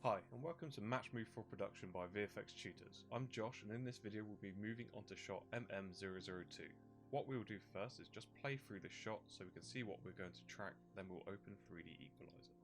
Hi and welcome to Matchmove for Production by VFX Tutors. I'm Josh and in this video we'll be moving on to shot MM002. What we will do first is just play through the shot so we can see what we're going to track, then we'll open 3DEqualizer.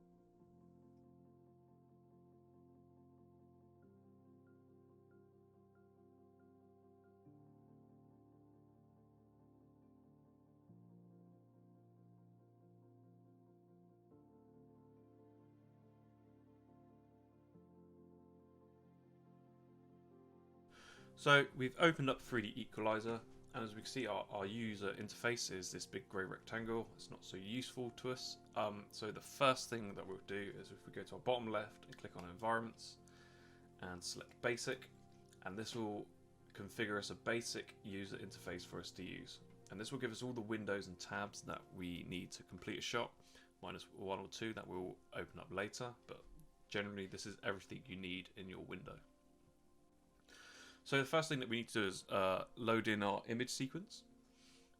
So we've opened up 3DEqualizer, and as we can see our user interface is this big grey rectangle. It's not so useful to us. So the first thing that we'll do is if we go to our bottom left and click on environments and select basic, and this will configure us a basic user interface for us to use. And this will give us all the windows and tabs that we need to complete a shot, minus one or two that we'll open up later, but generally this is everything you need in your window. So the first thing that we need to do is load in our image sequence.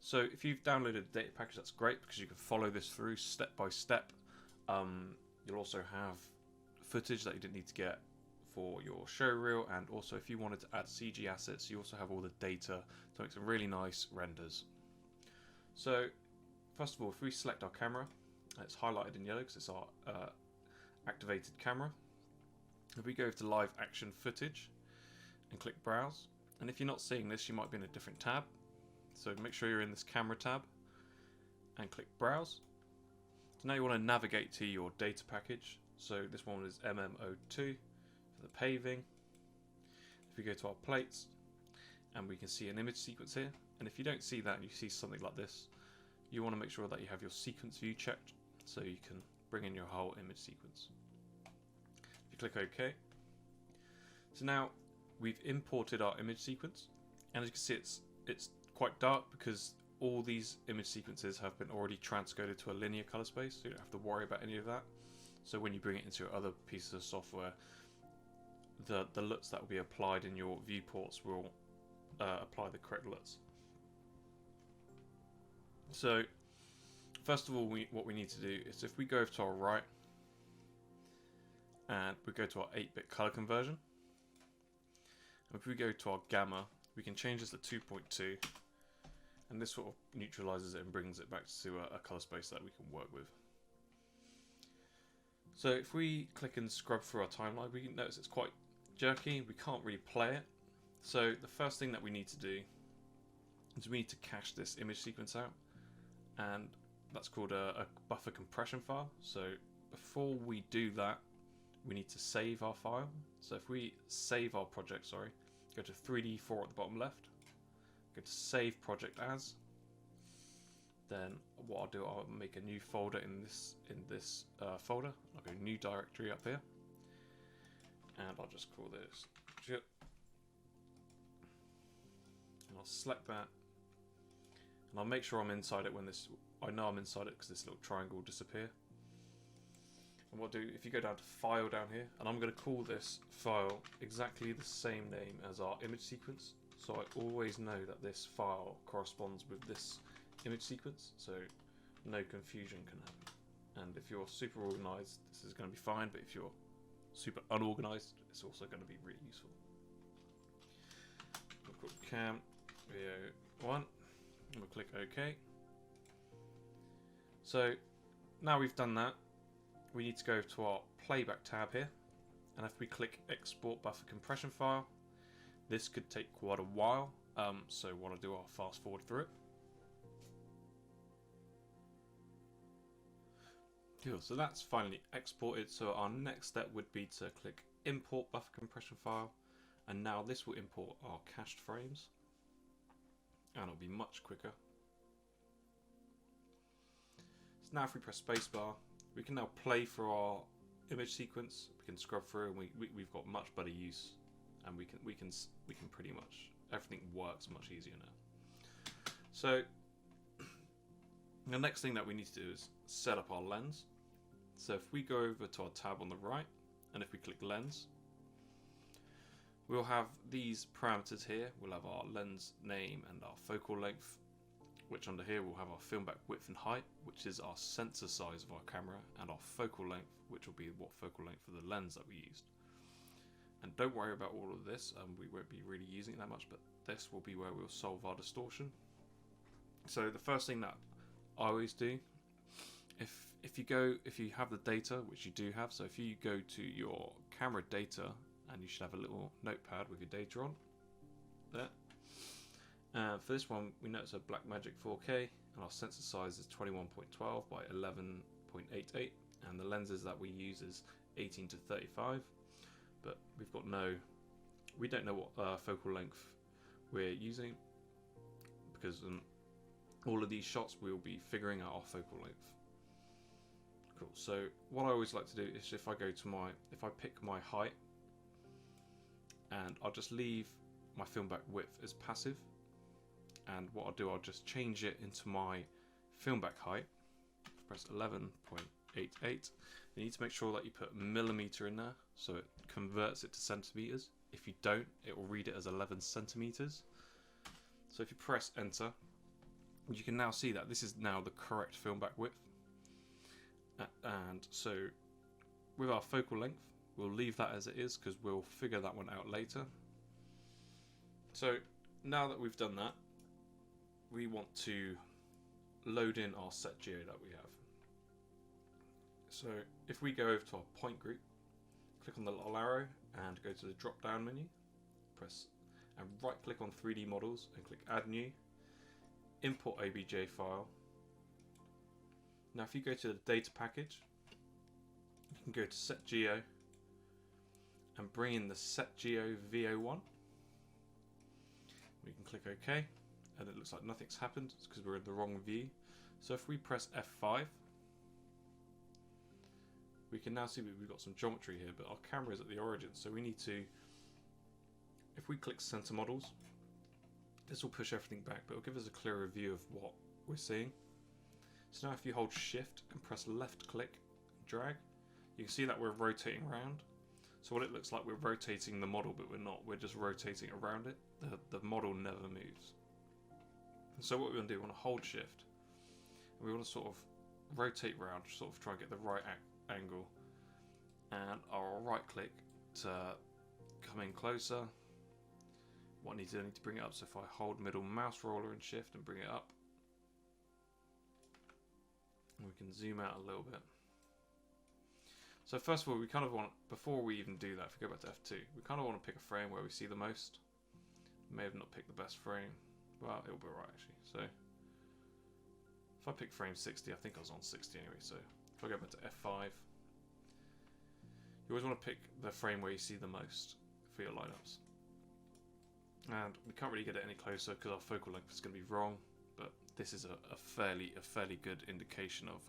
So if you've downloaded a data package, that's great because you can follow this through step by step. You'll also have footage that you didn't need to get for your show reel, and also if you wanted to add CG assets, you also have all the data to make some really nice renders. So first of all, if we select our camera, it's highlighted in yellow because it's our activated camera. If we go to live action footage and click browse, and if you're not seeing this you might be in a different tab, so make sure you're in this camera tab and click browse. So now you want to navigate to your data package, so this one is MM002 for the paving. If we go to our plates, and we can see an image sequence here, and if you don't see that and you see something like this, you want to make sure that you have your sequence view checked so you can bring in your whole image sequence. If you click OK, so now we've imported our image sequence, and as you can see it's quite dark because all these image sequences have been already transcoded to a linear color space, so you don't have to worry about any of that. So when you bring it into your other pieces of software, the LUTs that will be applied in your viewports will apply the correct LUTs. So first of all, what we need to do is if we go over to our right and we go to our 8-bit color conversion, if we go to our gamma, we can change this to 2.2, and this sort of neutralizes it and brings it back to a color space that we can work with. So if we click and scrub through our timeline, we can notice it's quite jerky, we can't really play it. So the first thing that we need to do is we need to cache this image sequence out, and that's called a buffer compression file. So before we do that, we need to save our file. So if we save our project, go to 3D4 at the bottom left, go to save project as, then what I'll do, I'll make a new folder in this folder. I'll go new directory up here, and I'll just call this JIT, and I'll select that, and I'll make sure I'm inside it when I know I'm inside it because this little triangle will disappear. And what I'll do, if you go down to file down here, and I'm going to call this file exactly the same name as our image sequence, so I always know that this file corresponds with this image sequence, so no confusion can happen. And if you're super organized, this is going to be fine, but if you're super unorganized, it's also going to be really useful. We'll call cam video 1, and we'll click OK. So now we've done that, we need to go to our playback tab here, and if we click export buffer compression file, this could take quite a while, so what I'll do, I'll fast forward through it. Cool, so that's finally exported, so our next step would be to click import buffer compression file, and now this will import our cached frames, and it'll be much quicker. So now if we press spacebar, we can now play through our image sequence. We can scrub through, and we've got much better use, and we can pretty much, everything works much easier now. So the next thing that we need to do is set up our lens. So if we go over to our tab on the right, and if we click lens, we'll have these parameters here. We'll have our lens name and our focal length, which under here we'll have our film back width and height, which is our sensor size of our camera, and our focal length, which will be what focal length for the lens that we used. And don't worry about all of this, we won't be really using it that much, but this will be where we'll solve our distortion. So the first thing that I always do, if you have the data, which you do have, so if you go to your camera data, and you should have a little notepad with your data on there. For this one, we know it's a Blackmagic 4K, and our sensor size is 21.12 by 11.88, and the lenses that we use is 18 to 35. But we don't know what focal length we're using, because all of these shots we'll be figuring out our focal length. Cool. So what I always like to do is if I pick my height, and I'll just leave my film back width as passive, and what I'll do, I'll just change it into my film back height. Press 11.88. You need to make sure that you put millimeter in there, so it converts it to centimeters. If you don't, it will read it as 11 centimeters. So if you press enter, you can now see that this is now the correct film back width. And so with our focal length, we'll leave that as it is because we'll figure that one out later. So now that we've done that, we want to load in our set geo that we have. So if we go over to our point group, click on the little arrow and go to the drop down menu, press and right click on 3D models and click add new, import OBJ file. Now if you go to the data package, you can go to set geo and bring in the set geo VO1. We can click OK, and it looks like nothing's happened. It's because we're in the wrong view. So if we press F5, we can now see we've got some geometry here, but our camera is at the origin, so we need to, if we click center models, this will push everything back, but it'll give us a clearer view of what we're seeing. So now if you hold shift and press left click, drag, you can see that we're rotating around. So what it looks like, we're rotating the model, but we're not. We're just rotating around it. The model never moves. So what we're going to do, we want to hold shift, and we want to sort of rotate around, sort of try and get the right angle, and I'll right click to come in closer. What I need to bring it up, so if I hold middle mouse roller and shift and bring it up, we can zoom out a little bit. So first of all, we kind of want, before we even do that, if we go back to F2, we kind of want to pick a frame where we see the most. May have not picked the best frame. Well, it'll be right actually. So if I pick frame 60, I think I was on 60 anyway, so if I go back to F5, you always want to pick the frame where you see the most for your lineups. And we can't really get it any closer because our focal length is going to be wrong, but this is a fairly good indication of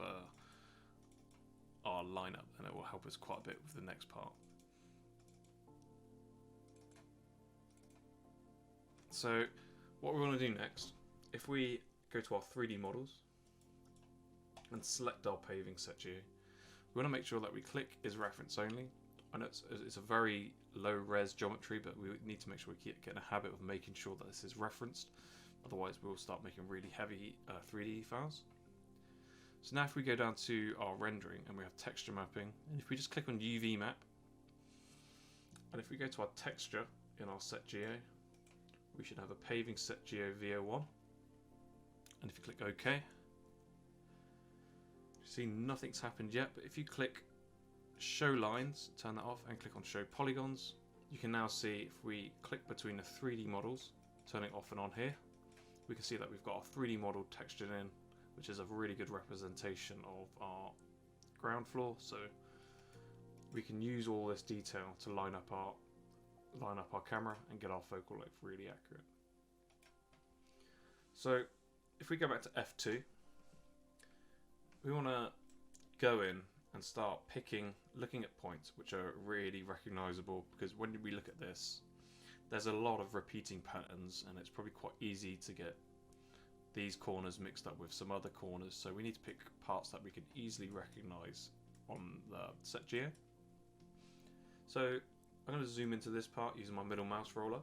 our lineup, and it will help us quite a bit with the next part. So what we want to do next, if we go to our 3D models and select our paving set geo, we want to make sure that we click is reference only. I know it's a very low res geometry, but we need to make sure we keep getting a habit of making sure that this is referenced. Otherwise we'll start making really heavy 3D files. So now if we go down to our rendering and we have texture mapping, and if we just click on UV map, and if we go to our texture in our set geo, we should have a paving set geo VO1, and if you click OK, you see nothing's happened yet, but if you click show lines, turn that off, and click on show polygons, you can now see if we click between the 3D models, turning off and on here, we can see that we've got our 3D model textured in, which is a really good representation of our ground floor. So we can use all this detail to line up our camera and get our focal length really accurate. So if we go back to F2, we want to go in and start looking at points which are really recognizable, because when we look at this, there's a lot of repeating patterns, and it's probably quite easy to get these corners mixed up with some other corners, so we need to pick parts that we can easily recognize on the set geo. So I'm going to zoom into this part using my middle mouse roller,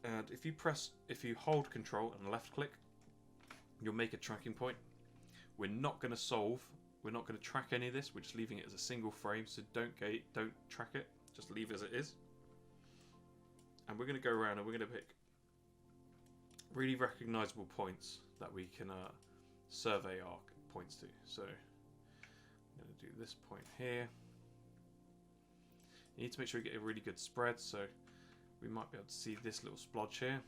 and if you hold control and left click, you'll make a tracking point. We're not going to track any of this, we're just leaving it as a single frame, so don't track it. just leave as it is. And we're going to go around and we're going to pick really recognizable points that we can survey our points to. So I'm going to do this point here. You need to make sure you get a really good spread, so we might be able to see this little splodge here.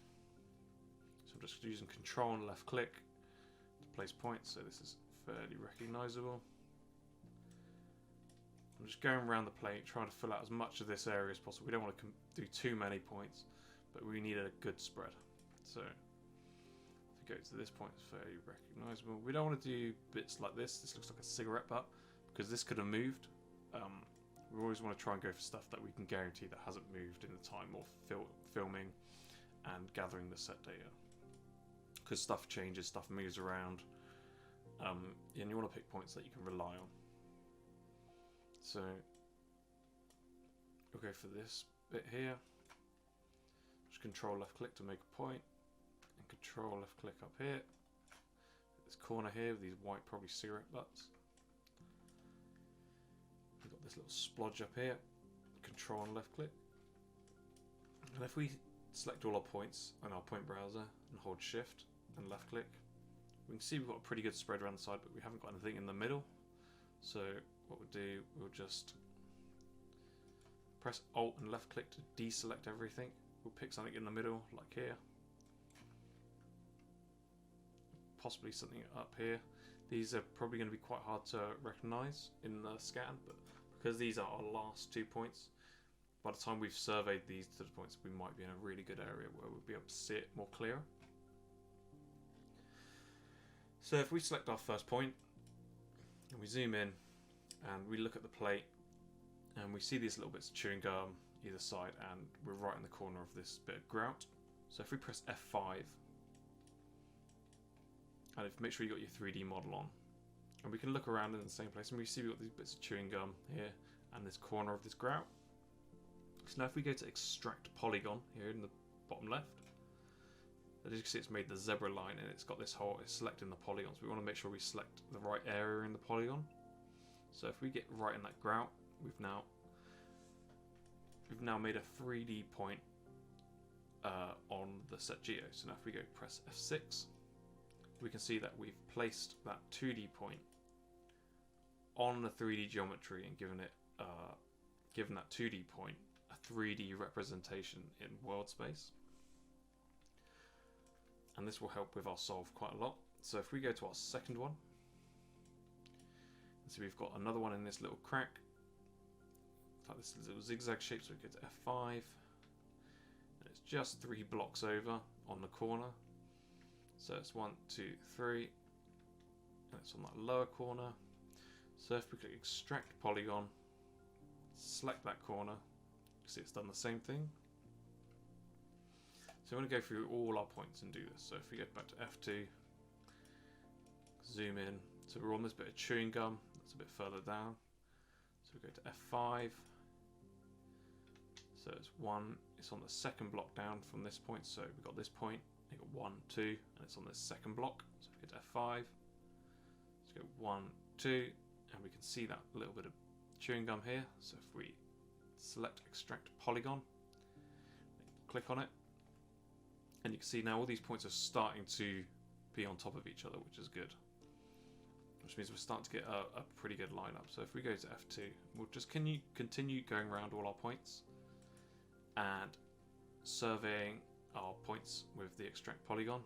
So I'm just using Control and left click to place points, so this is fairly recognizable. I'm just going around the plate trying to fill out as much of this area as possible. We don't want to do too many points, but we need a good spread. So if we go to this point, it's fairly recognizable. We don't want to do bits like this. This looks like a cigarette butt because this could have moved. We always want to try and go for stuff that we can guarantee that hasn't moved in the time of filming and gathering the set data. Because stuff changes, stuff moves around, and you want to pick points that you can rely on. So we'll go for this bit here. Just Control left click to make a point, and Control left click up here. This corner here with these white, probably cigarette butts. We've got this little splodge up here. Control and left click. And if we select all our points on our point browser and hold Shift and left click, we can see we've got a pretty good spread around the side, but we haven't got anything in the middle. So what we'll do, we'll just press Alt and left click to deselect everything. We'll pick something in the middle, like here. Possibly something up here. These are probably going to be quite hard to recognize in the scan, but because these are our last 2 points, by the time we've surveyed these to the points, we might be in a really good area where we'll be able to see it more clearer. So if we select our first point, and we zoom in, and we look at the plate, and we see these little bits of chewing gum either side, and we're right in the corner of this bit of grout. So if we press F5, and make sure you got your 3D model on, and we can look around in the same place, and we see we've got these bits of chewing gum here, and this corner of this grout. So now if we go to extract polygon here in the bottom left, as you can see, it's made the zebra line, and it's got this whole, it's selecting the polygons. We want to make sure we select the right area in the polygon. So if we get right in that grout, we've now made a 3D point on the set geo. So now if we go press F6, we can see that we've placed that 2D point on the 3D geometry and given that 2D point a 3D representation in world space. And this will help with our solve quite a lot. So if we go to our second one, so we've got another one in this little crack, like this little zigzag shape, so we go to F5, and it's just 3 blocks over on the corner. So it's 1, 2, 3, and it's on that lower corner. So if we click extract polygon, select that corner, you see it's done the same thing. So I'm going to go through all our points and do this. So if we go back to F2, zoom in, so we're on this bit of chewing gum, that's a bit further down. So we go to F5, so it's 1, it's on the second block down from this point, so we've got this point, you've got 1, 2, and it's on this second block. So we go to F5, let's go 1, 2, and we can see that little bit of chewing gum here. So if we select extract polygon, click on it, and you can see now all these points are starting to be on top of each other, which is good. Which means we're starting to get a pretty good lineup. So if we go to F2, we'll just continue going around all our points and surveying our points with the extract polygon.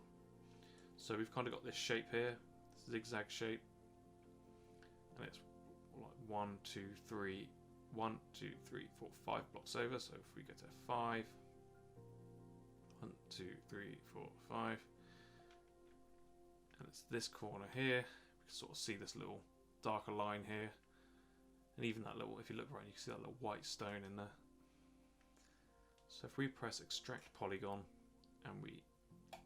So we've kind of got this shape here, this zigzag shape, and it's like 1, 2, 3, 1, 2, 3, 4, 5 blocks over. So if we go to F5, 1, 2, 3, 4, 5, and it's this corner here. We can sort of see this little darker line here, and even that little, if you look around, you can see that little white stone in there. So if we press extract polygon and we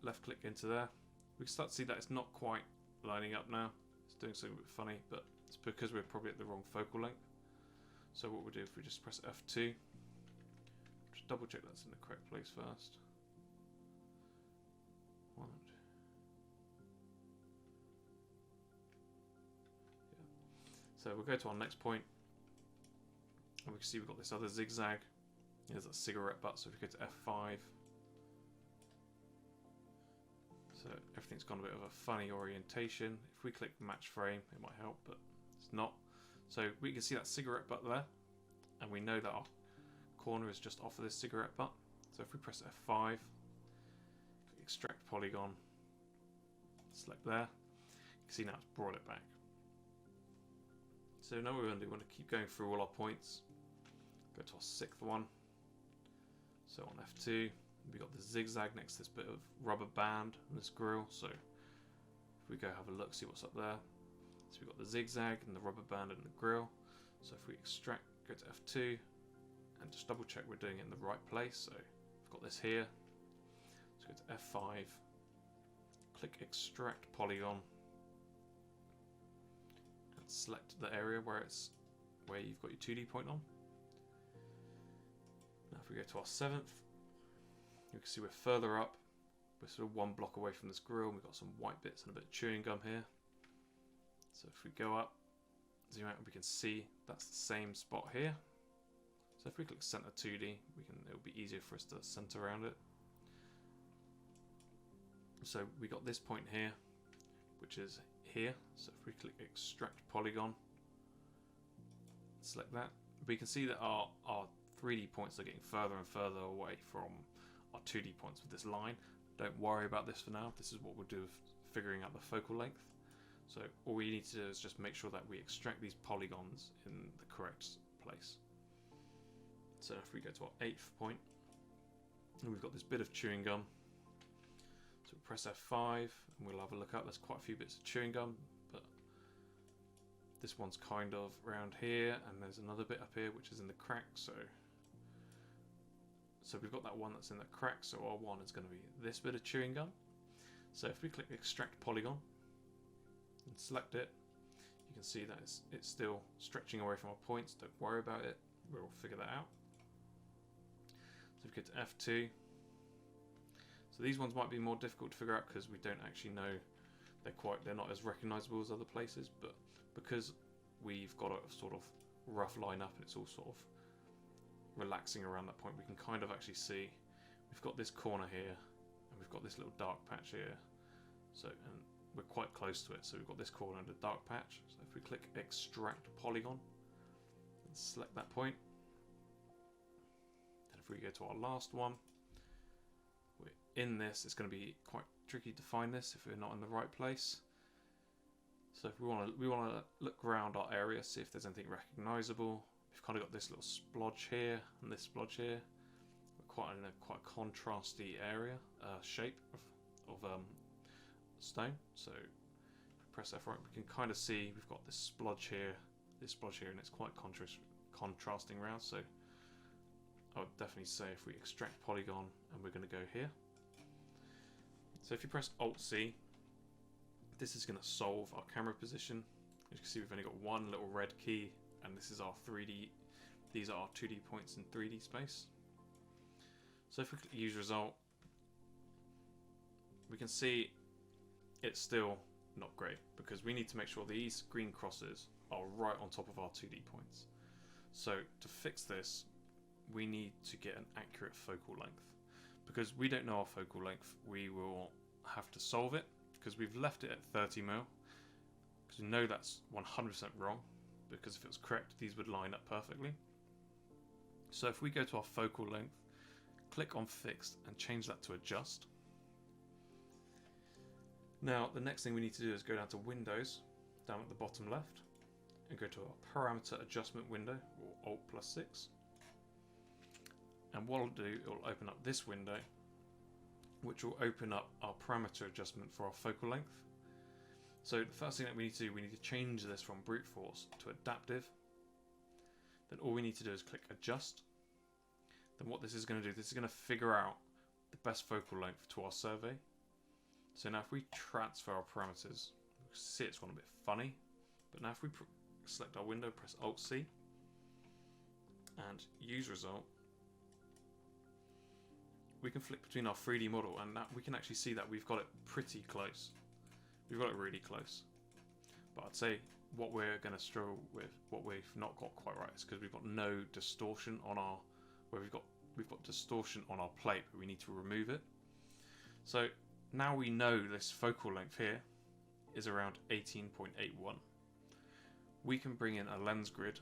left click into there, we can start to see that it's not quite lining up now. It's doing something a bit funny, but it's because we're probably at the wrong focal length. So what we'll do, if we just press F2, just double check that's in the correct place first. So we'll go to our next point, And we can see we've got this other zigzag. There's a cigarette butt, so if we go to F5. So everything's gone a bit of a funny orientation. If we click match frame, it might help, but it's not. So we can see that cigarette butt there, and we know that our corner is just off of this cigarette butt. So if we press F5, click extract polygon, select there, you can see now it's brought it back. So now what we're going to do, we want to keep going through all our points. Go to our 6th one. So on F2, we've got the zigzag next to this bit of rubber band and this grill. So if we go have a look, see what's up there. So we've got the zigzag and the rubber band and the grill. So if we extract, go to F2 and just double check we're doing it in the right place. So we've got this here. So go to F5, click extract polygon, and select the area where you've got your 2D point on. Now if we go to our 7th, you can see we're further up. We're sort of 1 block away from this grill, and we've got some white bits and a bit of chewing gum here. So if we go up, zoom out, we can see that's the same spot here. So if we click center 2D, it'll be easier for us to center around it. So we got this point here, which is here. So if we click extract polygon, select that, we can see that our 3D points are getting further and further away from our 2D points with this line. Don't worry about this for now. This is what we'll do with figuring out the focal length. So all we need to do is just make sure that we extract these polygons in the correct place. So if we go to our 8th point, and we've got this bit of chewing gum. So we press F5 and we'll have a look up. There's quite a few bits of chewing gum, but this one's kind of around here, and there's another bit up here which is in the crack. So we've got that one that's in the crack, so our one is going to be this bit of chewing gum. So if we click extract polygon and select it, you can see that it's still stretching away from our points. Don't worry about it, we'll figure that out. So if we go to F2, so these ones might be more difficult to figure out because we don't actually know, they're not as recognizable as other places, but because we've got a sort of rough line up and it's all sort of relaxing around that point, we can kind of actually see we've got this corner here and we've got this little dark patch here. So, and we're quite close to it, so we've got this corner and a dark patch. So if we click extract polygon and select that point, and if we go to our last one, we're in this. It's going to be quite tricky to find this if we're not in the right place. So if we want to look around our area, see if there's anything recognizable. We've kind of got this little splodge here and this splodge here. We're quite in a quite contrasty area, shape of stone. So if we press F right, we can kind of see we've got this splodge here, and it's quite contrasting around. So I would definitely say if we extract polygon and we're going to go here. So if you press Alt C, this is going to solve our camera position. As you can see, we've only got one little red key, and this is our 3D. These are our 2D points in 3D space. So if we click use result, we can see it's still not great because we need to make sure these green crosses are right on top of our 2D points. So to fix this, we need to get an accurate focal length. Because we don't know our focal length, we will have to solve it because we've left it at 30 mil. Because we know that's 100% wrong, because if it was correct, these would line up perfectly. So if we go to our focal length, click on fixed and change that to adjust. Now the next thing we need to do is go down to Windows, down at the bottom left, and go to our parameter adjustment window, or Alt+6. And what it'll do, it will open up this window, which will open up our parameter adjustment for our focal length. So the first thing that we need to do, we need to change this from brute force to adaptive. Then all we need to do is click adjust. Then what this is going to do, this is going to figure out the best focal length to our survey. So now if we transfer our parameters, you can see it's gone a bit funny. But now if we select our window, press Alt C and use result, we can flick between our 3D model, and now we can actually see that we've got it pretty close. We've got it really close. But I'd say what we're going to struggle with, what we've not got quite right, is because we've got no distortion on our, where we've got distortion on our plate, but we need to remove it. So now we know this focal length here is around 18.81. We can bring in a lens grid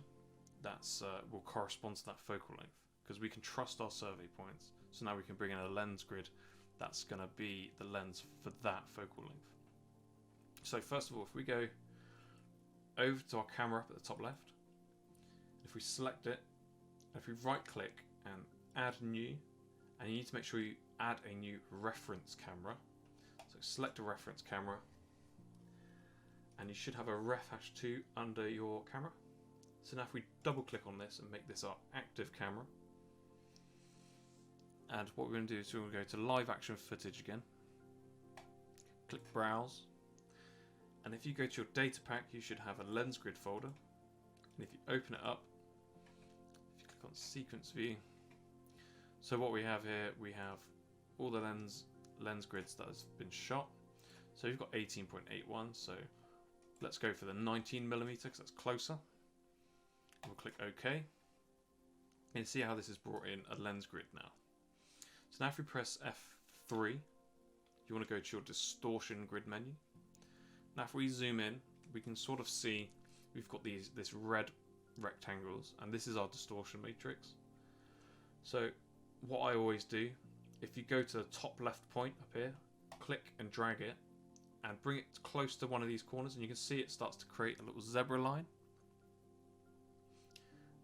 that's will correspond to that focal length, because we can trust our survey points. So now we can bring in a lens grid that's going to be the lens for that focal length. So first of all, if we go over to our camera up at the top left, if we select it, if we right click and add new, and you need to make sure you add a new reference camera. So select a reference camera, and you should have a ref-2 under your camera. So now if we double click on this and make this our active camera, and what we're going to do is we're going to go to live action footage again, click browse, and if you go to your data pack, you should have a lens grid folder. And if you open it up, if you click on sequence view, so what we have here, we have all the lens grids that has been shot. So you've got 18.81, so let's go for the 19mm because that's closer. We'll click OK. And see how this has brought in a lens grid now. So now if we press F3, you want to go to your distortion grid menu. Now if we zoom in, we can sort of see we've got this red rectangles, and this is our distortion matrix. So what I always do, if you go to the top left point up here, click and drag it and bring it close to one of these corners, and you can see it starts to create a little zebra line.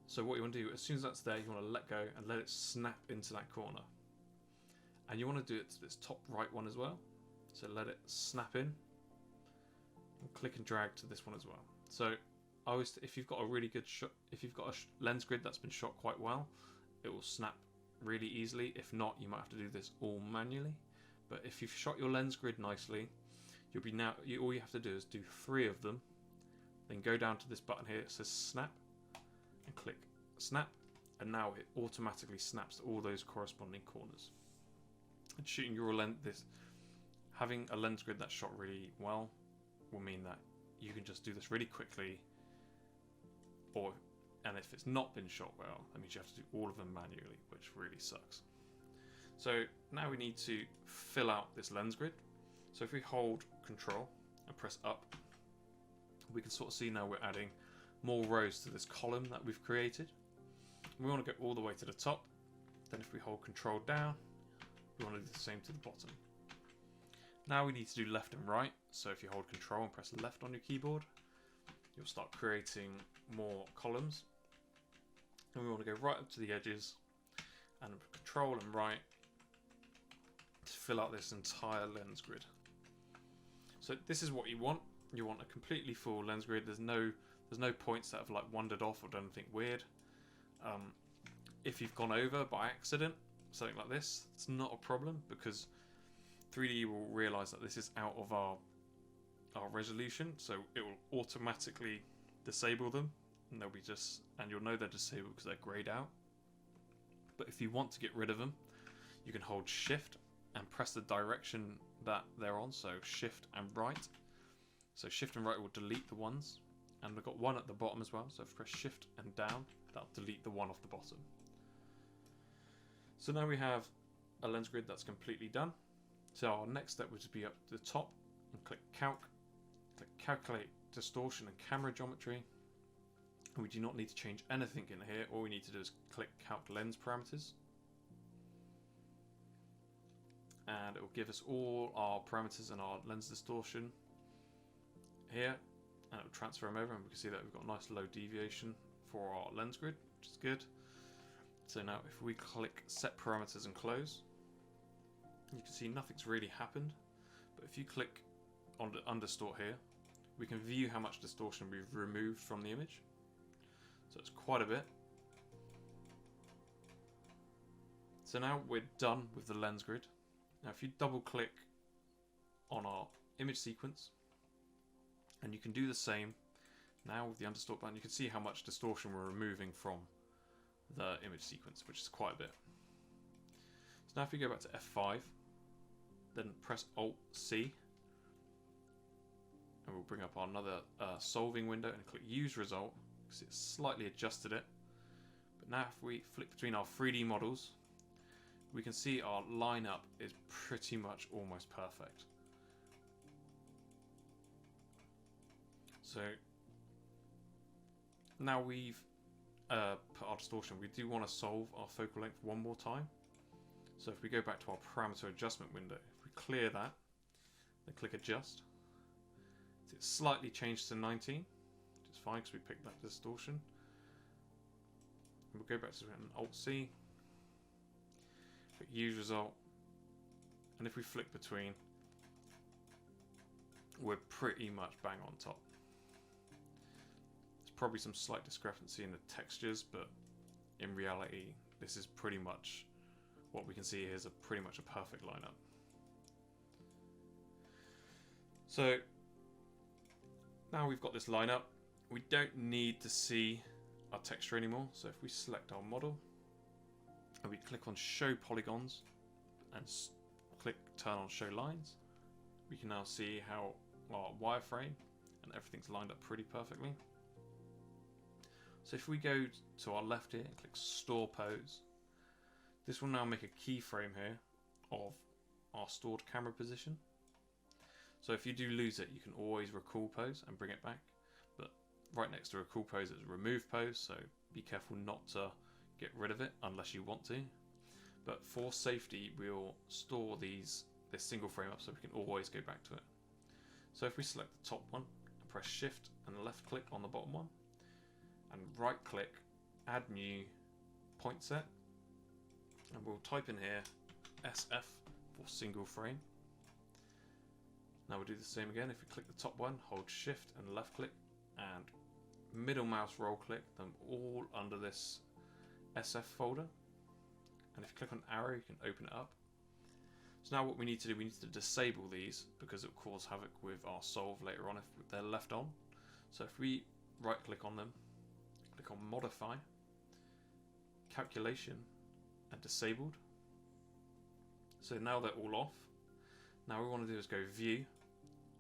So what you want to do, as soon as that's there, you want to let go and let it snap into that corner. And you want to do it to this top right one as well. So let it snap in. And click and drag to this one as well. So I always, if you've got a really good shot, if you've got a lens grid that's been shot quite well, it will snap really easily. If not, you might have to do this all manually. But if you've shot your lens grid nicely, you'll be all you have to do is do 3 of them, then go down to this button here, it says snap, and click snap, and now it automatically snaps to all those corresponding corners. And shooting your having a lens grid that's shot really well will mean that you can just do this really quickly, and if it's not been shot well, that means you have to do all of them manually, which really sucks. So now we need to fill out this lens grid. So if we hold Control and press up, we can sort of see now we're adding more rows to this column that we've created. We want to go all the way to the top. Then if we hold Control down, we want to do the same to the bottom. Now we need to do left and right. So if you hold Control and press left on your keyboard, you'll start creating more columns. And we want to go right up to the edges and Control and right to fill out this entire lens grid. So this is what you want. You want a completely full lens grid. There's no points that have like wandered off or done anything weird. If you've gone over by accident, something like this, it's not a problem because 3D will realise that this is out of our resolution, so it will automatically disable them, and they'll be and you'll know they're disabled because they're greyed out. But if you want to get rid of them, you can hold Shift and press the direction that they're on, so Shift and right. So Shift and right will delete the ones, and we've got one at the bottom as well, so if we press Shift and down, that'll delete the one off the bottom. So now we have a lens grid that's completely done. So our next step would be up to the top and click Calc, click Calculate Distortion and Camera Geometry. And we do not need to change anything in here. All we need to do is click Calc Lens Parameters. And it will give us all our parameters and our lens distortion here. And it will transfer them over, and we can see that we've got a nice low deviation for our lens grid, which is good. So now if we click Set Parameters and Close, you can see nothing's really happened. But if you click on the Understory here, we can view how much distortion we've removed from the image. So it's quite a bit. So now we're done with the lens grid. Now if you double click on our image sequence, and you can do the same now with the Understory button, you can see how much distortion we're removing from the image sequence, which is quite a bit. So now if we go back to F5, then press Alt-C, and we'll bring up another solving window and click use result because it's slightly adjusted it. But now if we flick between our 3D models, we can see our lineup is pretty much almost perfect. So now we've put our distortion, we do want to solve our focal length one more time. So if we go back to our parameter adjustment window, if we clear that, then click adjust, it's slightly changed to 19, which is fine because we picked that distortion. And we'll go back to Alt-C, click use result, and if we flick between, we're pretty much bang on top. There's probably some slight discrepancy in the textures, but in reality this is pretty much what we can see here is pretty much a perfect lineup. So now we've got this lineup, we don't need to see our texture anymore. So if we select our model and we click on show polygons and click turn on show lines, we can now see how our wireframe and everything's lined up pretty perfectly. So if we go to our left here and click store pose, this will now make a keyframe here of our stored camera position. So if you do lose it, you can always recall pose and bring it back. But right next to recall pose is remove pose, so be careful not to get rid of it unless you want to. But for safety, we'll store this single frame up so we can always go back to it. So if we select the top one and press shift and left click on the bottom one and right click, add new point set, and we'll type in here SF for single frame. Now we'll do the same again. If we click the top one, hold shift and left click and middle mouse roll click them all under this SF folder. And if you click on arrow, you can open it up. So now what we need to do, we need to disable these because it will cause havoc with our solve later on if they're left on. So if we right click on them, click on modify, calculation and disabled. So now they're all off. Now what we want to do is go view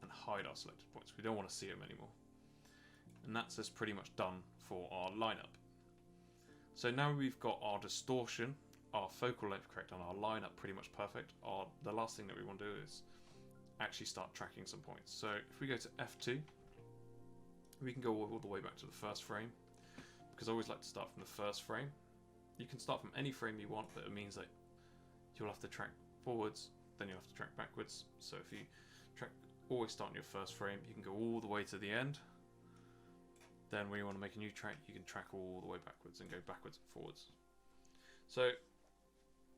and hide our selected points. We don't want to see them anymore. And that's just pretty much done for our lineup. So now we've got our distortion, our focal length correct, and our lineup pretty much perfect. The last thing that we want to do is actually start tracking some points. So if we go to F2, we can go all the way back to the first frame, because I always like to start from the first frame. You can start from any frame you want, but it means that you'll have to track forwards, then you'll have to track backwards. So if you always start in your first frame, you can go all the way to the end. Then when you want to make a new track, you can track all the way backwards and go backwards and forwards. So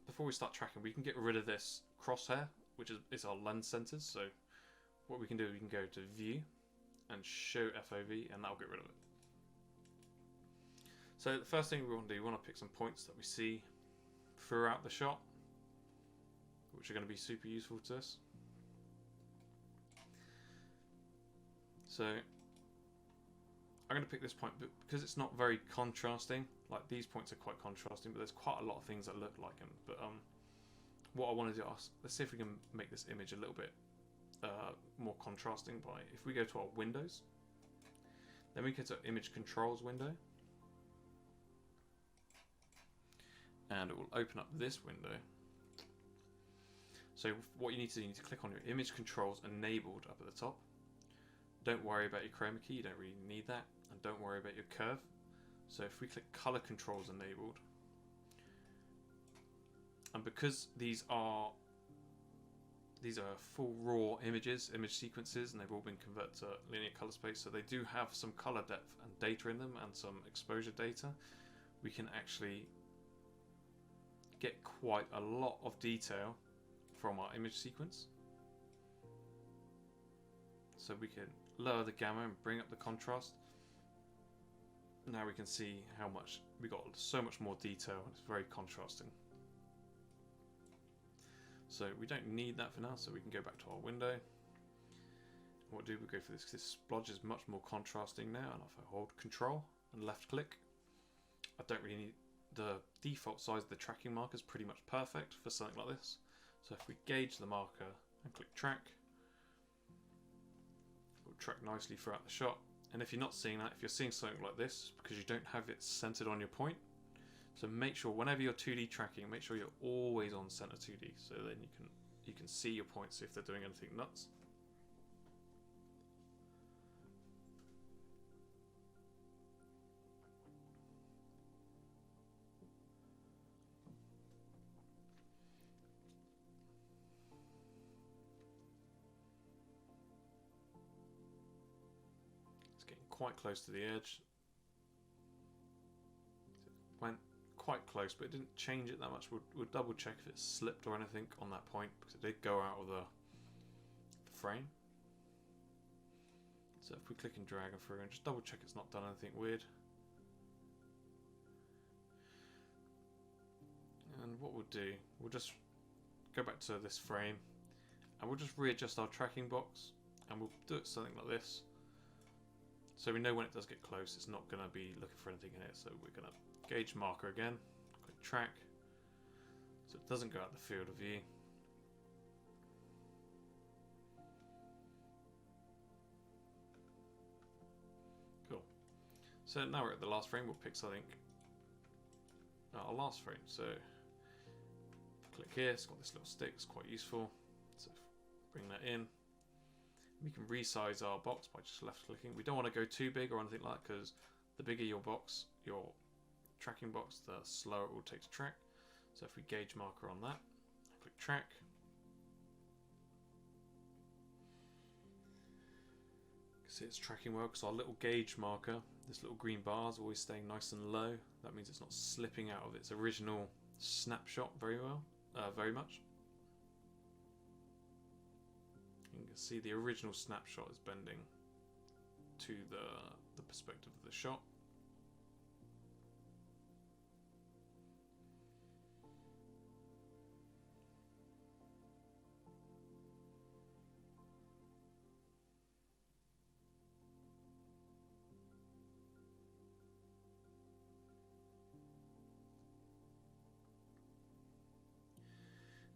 before we start tracking, we can get rid of this crosshair, which is our lens centers. So what we can do, we can go to view and show FOV, and that'll get rid of it. So the first thing we want to do, we want to pick some points that we see throughout the shot, which are going to be super useful to us. So I'm going to pick this point because it's not very contrasting. Like these points are quite contrasting, but there's quite a lot of things that look like them. But what I want to do, let's see if we can make this image a little bit more contrasting by, if we go to our windows, then we go to image controls window, and it will open up this window. So what you need to do, you need to click on your image controls enabled up at the top. Don't worry about your chroma key, you don't really need that, and don't worry about your curve. So if we click color controls enabled, and because these are full raw images, image sequences, and they've all been converted to linear color space, so they do have some color depth and data in them and some exposure data, we can actually get quite a lot of detail from our image sequence. So we can lower the gamma and bring up the contrast. Now we can see how much we got, so much more detail, and it's very contrasting. So we don't need that for now, so we can go back to our window. What do we go for this? Because this splodge is much more contrasting now, and if I hold Control and left click, I don't really need the default size of the tracking marker is pretty much perfect for something like this. So if we gauge the marker and click track, we'll track nicely throughout the shot. And if you're not seeing that, if you're seeing something like this, because you don't have it centered on your point. So make sure whenever you're 2D tracking, make sure you're always on center 2D, so then you can see your points if they're doing anything nuts. It's getting quite close to the edge. Went quite close, but it didn't change it that much. We'll double check if it slipped or anything on that point, because it did go out of the frame. So if we click and drag and through and just double check it's not done anything weird. And what we'll do, we'll just go back to this frame and we'll just readjust our tracking box, and we'll do it something like this. So we know when it does get close, it's not going to be looking for anything in it. So we're going to gauge marker again, click track, so it doesn't go out the field of view. Cool. So now we're at the last frame. We'll pick something. Our last frame. So click here. It's got this little stick. It's quite useful. So bring that in. We can resize our box by just left clicking. We don't want to go too big or anything like that, because the bigger your box, your tracking box, the slower it will take to track. So if we gauge marker on that, click track. You can see it's tracking well because our little gauge marker, this little green bar, is always staying nice and low. That means it's not slipping out of its original snapshot very much. You can see the original snapshot is bending to the perspective of the shot.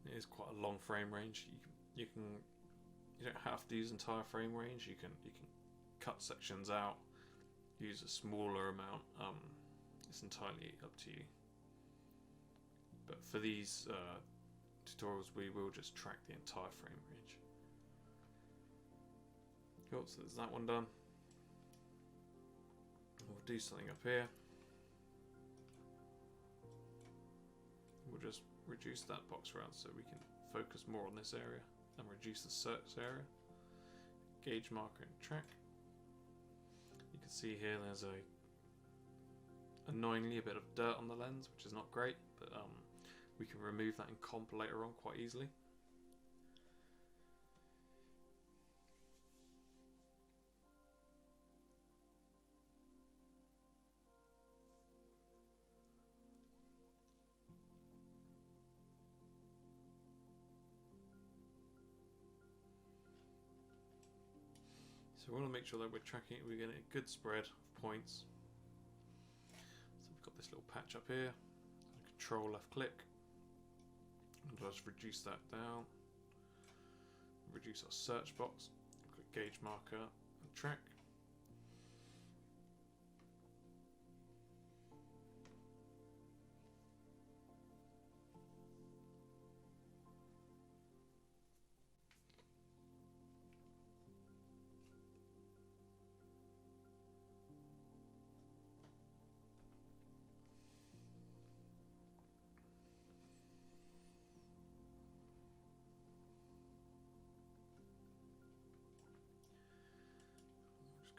It is quite a long frame range. You don't have to use entire frame range. You can cut sections out, use a smaller amount. It's entirely up to you. But for these tutorials, we will just track the entire frame range. Cool. So there's that one done. We'll do something up here. We'll just reduce that box around so we can focus more on this area and reduce the search area. Gauge marker and track. You can see here there's annoyingly a bit of dirt on the lens, which is not great, but we can remove that in comp later on quite easily. So we want to make sure that we're tracking it, we're getting a good spread of points. So we've got this little patch up here. Control left click. And I'll just reduce that down. Reduce our search box. Click gauge marker and track.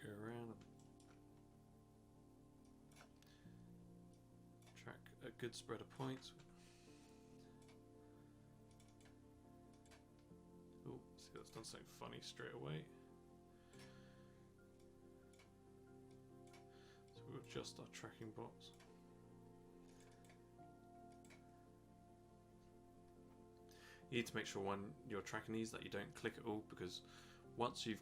Go around and track a good spread of points. Oh, see, that's done something funny straight away. So we'll adjust our tracking box. You need to make sure when you're tracking these that you don't click it all, because once you've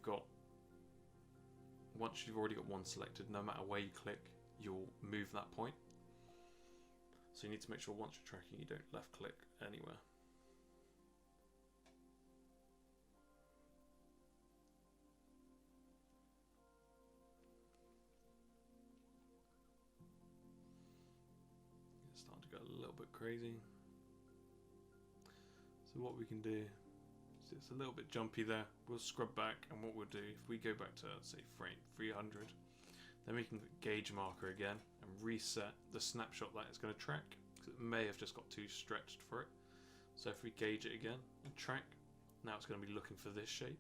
already got one selected, no matter where you click, you'll move that point. So you need to make sure once you're tracking, you don't left click anywhere. go a little bit crazy. So what we can do, so it's a little bit jumpy there, we'll scrub back, and what we'll do, if we go back to, say, frame 300, then we can gauge marker again and reset the snapshot that it's going to track, because it may have just got too stretched for it. So if we gauge it again and track, now it's going to be looking for this shape.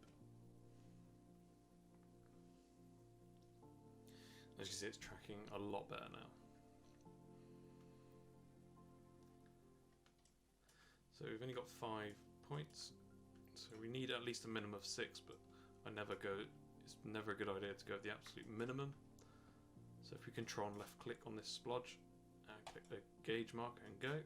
As you see, it's tracking a lot better now. So we've only got 5 points, so we need at least a minimum of 6, but it's never a good idea to go with the absolute minimum. So if we control and left click on this splodge and click the gauge marker and go.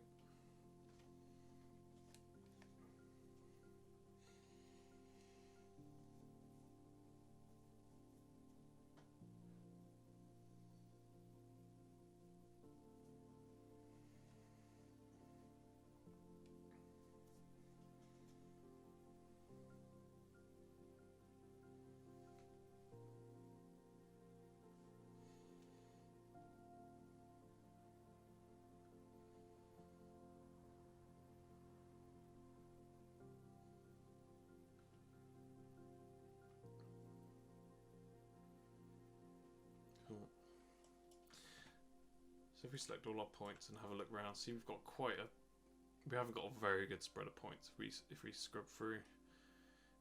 So if we select all our points and have a look around, see we haven't got a very good spread of points. If we scrub through,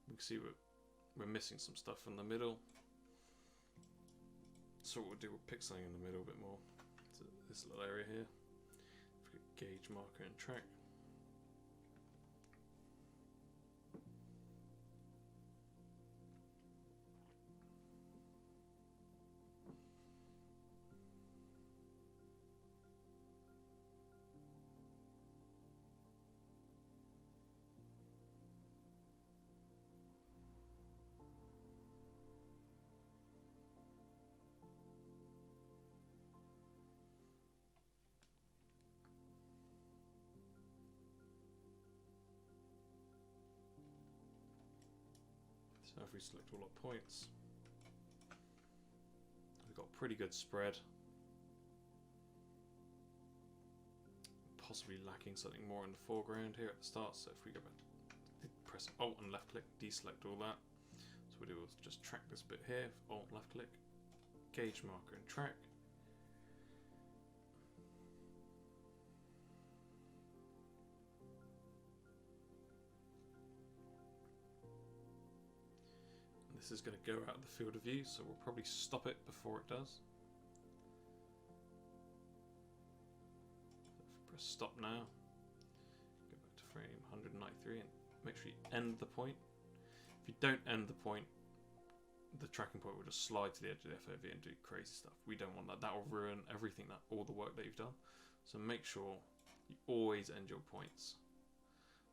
we can see we're missing some stuff in the middle. So what we'll do, we'll pick something in the middle a bit more. So this little area here. If we get gauge marker and track. So if we select all our points, we've got a pretty good spread. Possibly lacking something more in the foreground here at the start. So if we go back, press Alt and left click, deselect all that. So what we'll do is just track this bit here, Alt left click, gauge marker and track. This is going to go out of the field of view, so we'll probably stop it before it does. So if we press stop now, go back to frame 193 and make sure you end the point. If you don't end the point, the tracking point will just slide to the edge of the FOV and do crazy stuff. We don't want that. That will ruin everything, all the work that you've done. So make sure you always end your points.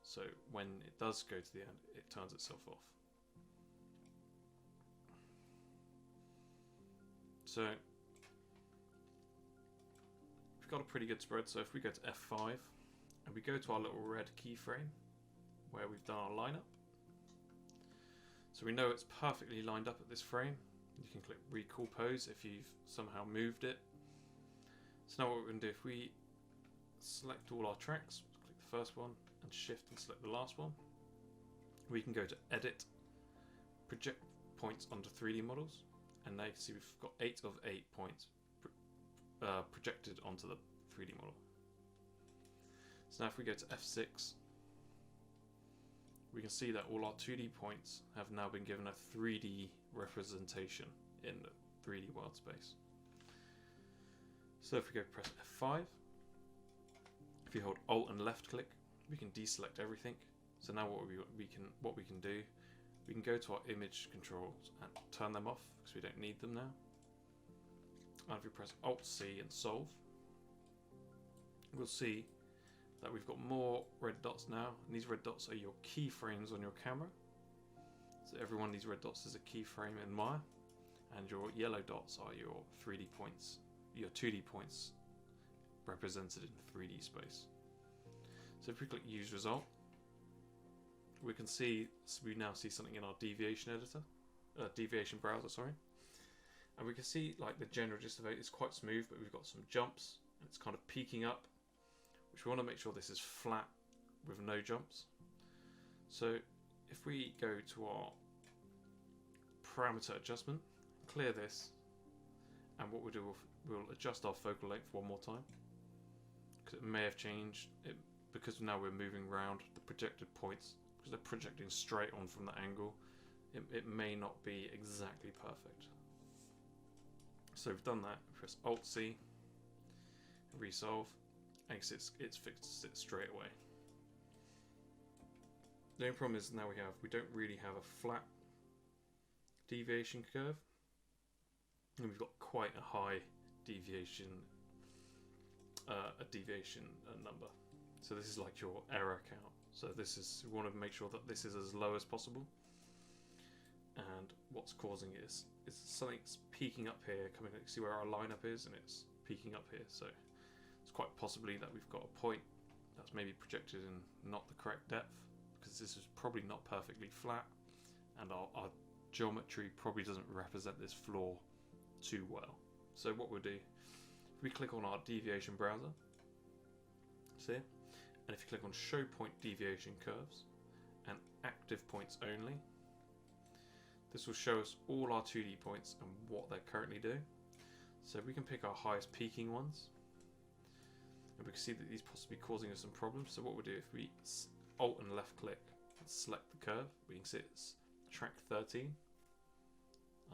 So when it does go to the end, it turns itself off. So we've got a pretty good spread. So if we go to F5 and we go to our little red keyframe where we've done our lineup, so we know it's perfectly lined up at this frame. You can click recall pose if you've somehow moved it. So now what we're going to do, if we select all our tracks, click the first one and shift and select the last one, we can go to edit, project points onto 3D models. And now you can see we've got 8 of 8 points projected onto the 3D model. So now if we go to F6, we can see that all our 2D points have now been given a 3D representation in the 3D world space. So if we go press F5, if you hold Alt and left click, we can deselect everything. So now what we can do, we can go to our image controls and turn them off because we don't need them now. And if we press Alt-C and solve, we'll see that we've got more red dots now. And these red dots are your keyframes on your camera. So every one of these red dots is a keyframe in Maya. And your yellow dots are your 3D points, your 2D points represented in 3D space. So if we click Use Result, we can see, we now see something in our deviation editor, deviation browser, sorry. And we can see like the general gist of it is quite smooth, but we've got some jumps, and it's kind of peaking up. which we want to make sure this is flat with no jumps. So if we go to our parameter adjustment, clear this, and what we'll do, we'll adjust our focal length one more time, because it may have changed, because now we're moving around the projected points, because they're projecting straight on from the angle, it may not be exactly perfect. So we've done that, press Alt-C, resolve, and it's fixed it straight away. The only problem is now we don't really have a flat deviation curve, and we've got quite a high deviation number. So this is like your error count. So this is, we want to make sure that this is as low as possible. And what's causing it is something's peaking up here, coming. See where our lineup is, and it's peaking up here. So it's quite possibly that we've got a point that's maybe projected in not the correct depth, because this is probably not perfectly flat, and our geometry probably doesn't represent this floor too well. So what we'll do, if we click on our deviation browser, see, and if you click on show point deviation curves and active points only, this will show us all our 2D points and what they're currently doing. So we can pick our highest peaking ones, and we can see that these possibly causing us some problems. So what we'll do, if we Alt and left click and select the curve, we can see it's track 13.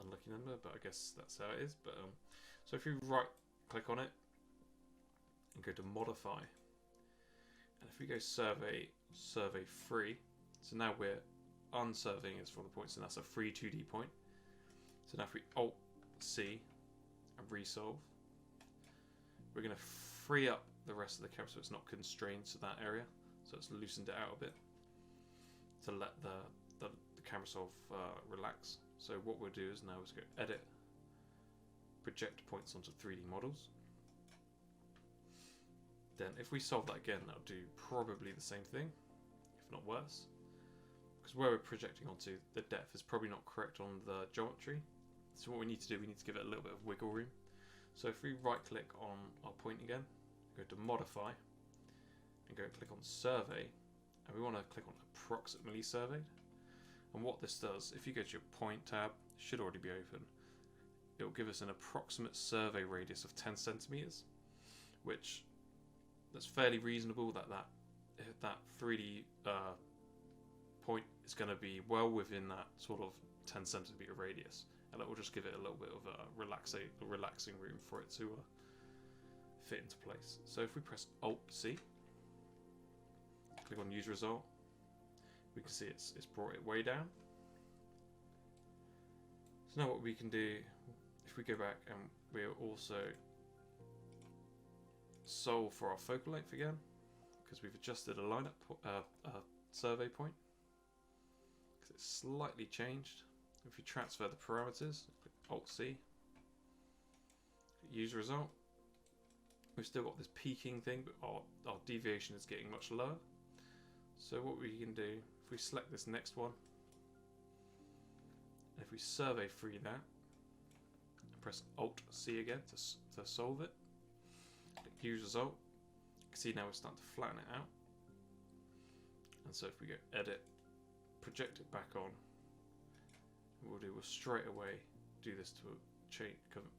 Unlucky number, but I guess that's how it is. But so if you right click on it and go to modify, and if we go survey 3, so now we're unsurveying is from the points, and that's a free 2D point. So now if we Alt C and resolve, we're going to free up the rest of the camera so it's not constrained to that area. So it's loosened it out a bit to let the camera sort of relax. So what we'll do is now is go edit, project points onto 3D models. Then if we solve that again, that'll do probably the same thing, if not worse. Because where we're projecting onto, the depth is probably not correct on the geometry. So what we need to do, we need to give it a little bit of wiggle room. So if we right click on our point again, go to modify, and go click on survey, and we want to click on approximately surveyed. And what this does, if you go to your point tab, it should already be open, it will give us an approximate survey radius of 10 centimeters, which that's fairly reasonable. That 3D point is going to be well within that sort of 10 centimeter radius, and that will just give it a little bit of a relaxing room for it to fit into place. So if we press Alt-C, click on use result, we can see it's brought it way down. So now what we can do, if we go back and we'll also solve for our focal length again, because we've adjusted a lineup survey point, because it's slightly changed. If you transfer the parameters, click Alt-C, use result, we've still got this peaking thing, but our deviation is getting much lower. So what we can do, if we select this next one, and if we survey free that, and press Alt-C again to solve it, click use result, you can see now we're starting to flatten it out. And so if we go edit, project it back on, what we'll straight away do this to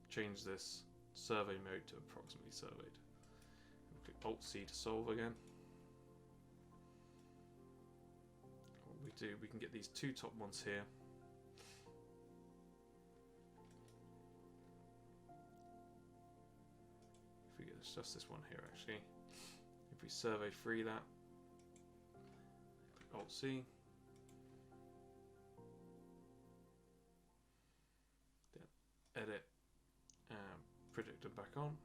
change this survey mode to approximately surveyed. We'll click Alt-C to solve again. We can get these two top ones here. If we get just this one here actually, if we survey free that, click Alt-C, then edit and project them back on,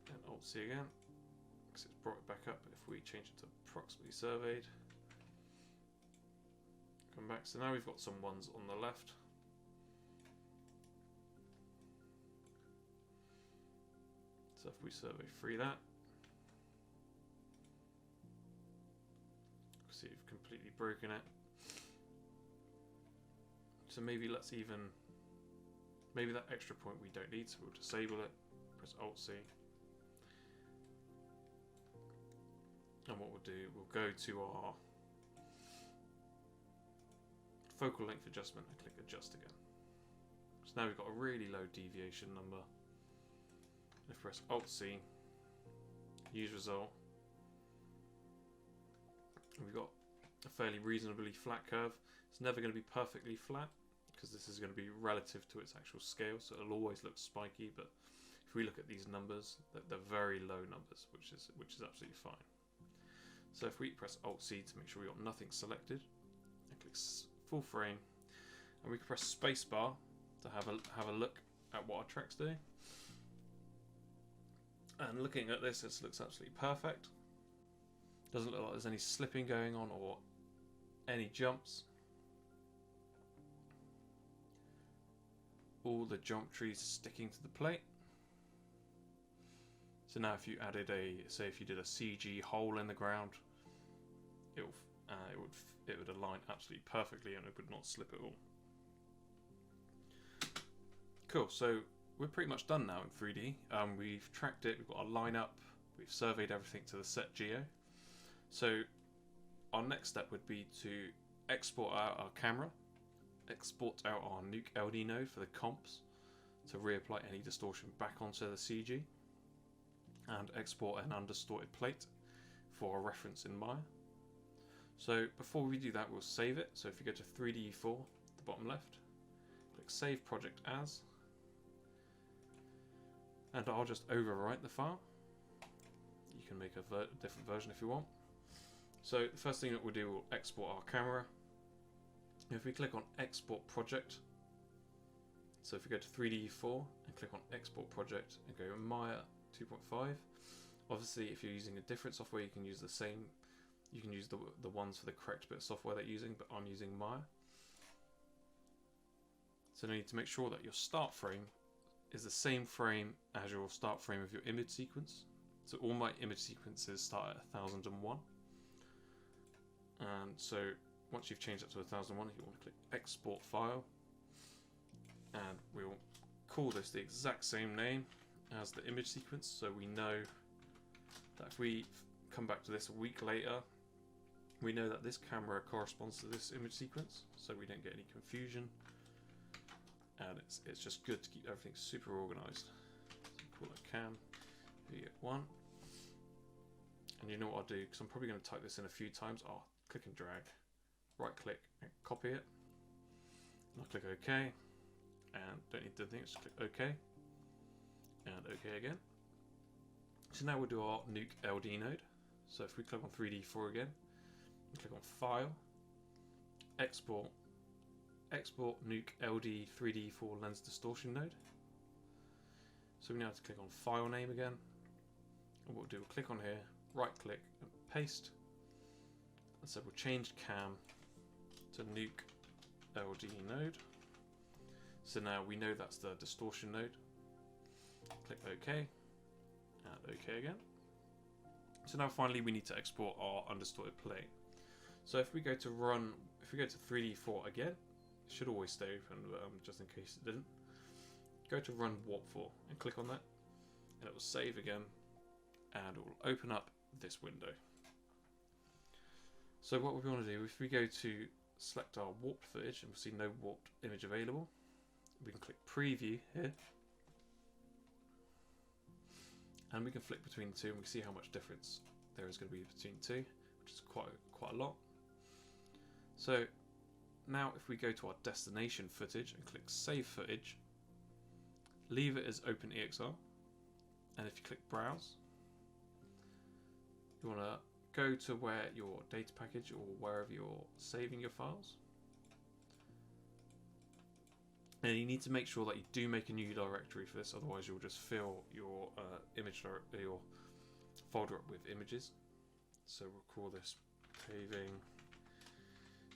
and Alt-C again, because it's brought it back up. If we change it to approximately surveyed, come back, so now we've got some ones on the left. So if we survey free that, see we've completely broken it. So maybe maybe that extra point we don't need, so we'll disable it, press Alt-C, And what we'll do, we'll go to our focal length adjustment and click adjust again. So now we've got a really low deviation number. If we press Alt C, use result, and we've got a fairly reasonably flat curve. It's never going to be perfectly flat because this is going to be relative to its actual scale, so it'll always look spiky. But if we look at these numbers, they're very low numbers, which is absolutely fine. So if we press Alt C to make sure we've got nothing selected, and click full frame, and we can press spacebar to have a look at what our track's doing. And looking at this, it looks absolutely perfect. Doesn't look like there's any slipping going on or any jumps. All the geometry is sticking to the plate. So now if you added say if you did a CG hole in the ground, it would align absolutely perfectly and it would not slip at all. Cool, so we're pretty much done now in 3D. We've tracked it, we've got our lineup, we've surveyed everything to the set geo. So our next step would be to export out our camera, export out our Nuke LD node for the comps to reapply any distortion back onto the CG, and export an undistorted plate for a reference in Maya. So before we do that, we'll save it. So if you go to 3DE4, the bottom left, click Save Project As, and I'll just overwrite the file. You can make a different version if you want. So the first thing that we'll do, we'll export our camera. If we click on Export Project, so if we go to 3DE4 and click on Export Project and go Maya 2.5, obviously if you're using a different software you can use the same, you can use the ones for the correct bit of software they're using, but I'm using Maya. So now you need to make sure that your start frame is the same frame as your start frame of your image sequence. So all my image sequences start at 1001. And so once you've changed that to 1001, you want to click Export File, and we'll call this the exact same name as the image sequence, so we know that if we come back to this a week later, we know that this camera corresponds to this image sequence, so we don't get any confusion, and it's just good to keep everything super organized. So call it cam V1, and you know what I'll do, because I'm probably going to type this in a few times. I'll click and drag, right click and copy it, and I'll click OK, and don't need to do anything, just click OK and OK again. So now we'll do our Nuke LD node. So if we click on 3D4 again, we click on File, Export, Export Nuke LD 3D4 Lens Distortion node. So we now have to click on File Name again, and what we'll do, we'll click on here, right click and paste. And so we'll change cam to Nuke LD node. So now we know that's the distortion node. Click OK and OK again. So now finally we need to export our undistorted plate. So if we go to 3D4 again, it should always stay open, just in case it didn't. Go to Run Warp 4 and click on that, and it will save again, and it will open up this window. So what we want to do, if we go to select our warped footage and we'll see no warped image available, we can click Preview here, and we can flick between the two and we can see how much difference there is going to be between the two, which is quite a lot. So now if we go to our destination footage and click Save Footage, leave it as OpenEXR, and if you click Browse, you want to go to where your data package or wherever you're saving your files, and you need to make sure that you do make a new directory for this, otherwise you'll just fill your your folder up with images. So we'll call this paving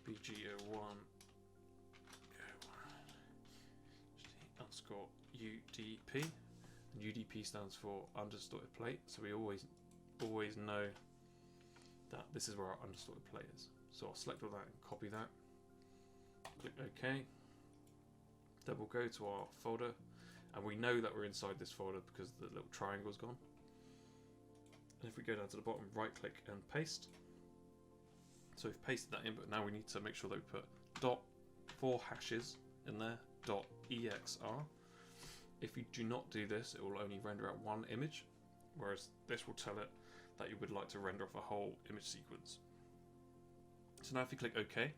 BG01 underscore UDP, and UDP stands for undistorted plate, so we always know that this is where our undistorted plate is. So I'll select all that and copy that, click OK. Then we'll go to our folder, and we know that we're inside this folder because the little triangle's gone. And if we go down to the bottom, right click and paste. So we've pasted that in, but now we need to make sure that we put dot 4 hashes in there, dot .exr. If you do not do this, it will only render out one image, whereas this will tell it that you would like to render off a whole image sequence. So now if you click OK,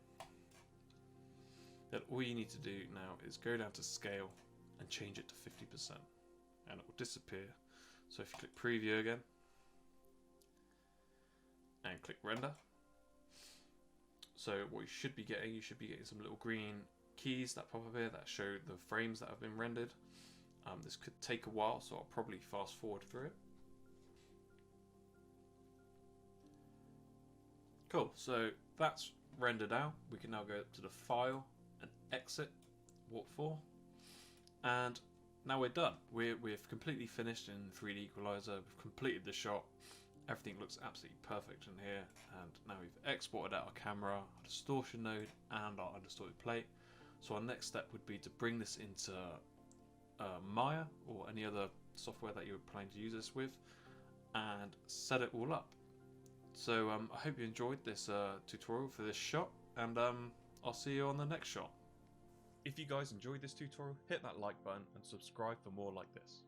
then all you need to do now is go down to scale and change it to 50%, and it will disappear. So if you click preview again and click render, so what you should be getting some little green keys that pop up here that show the frames that have been rendered. This could take a while, so I'll probably fast forward through it. Cool, so that's rendered out. We can now go to the file and exit warp 4, and now we're done. We've completely finished in 3DEqualizer. We've completed the shot. Everything looks absolutely perfect in here, and now we've exported out our camera, our distortion node, and our understory plate. So our next step would be to bring this into Maya or any other software that you're planning to use this with, and set it all up. So I hope you enjoyed this tutorial for this shot, and I'll see you on the next shot. If you guys enjoyed this tutorial, hit that like button and subscribe for more like this.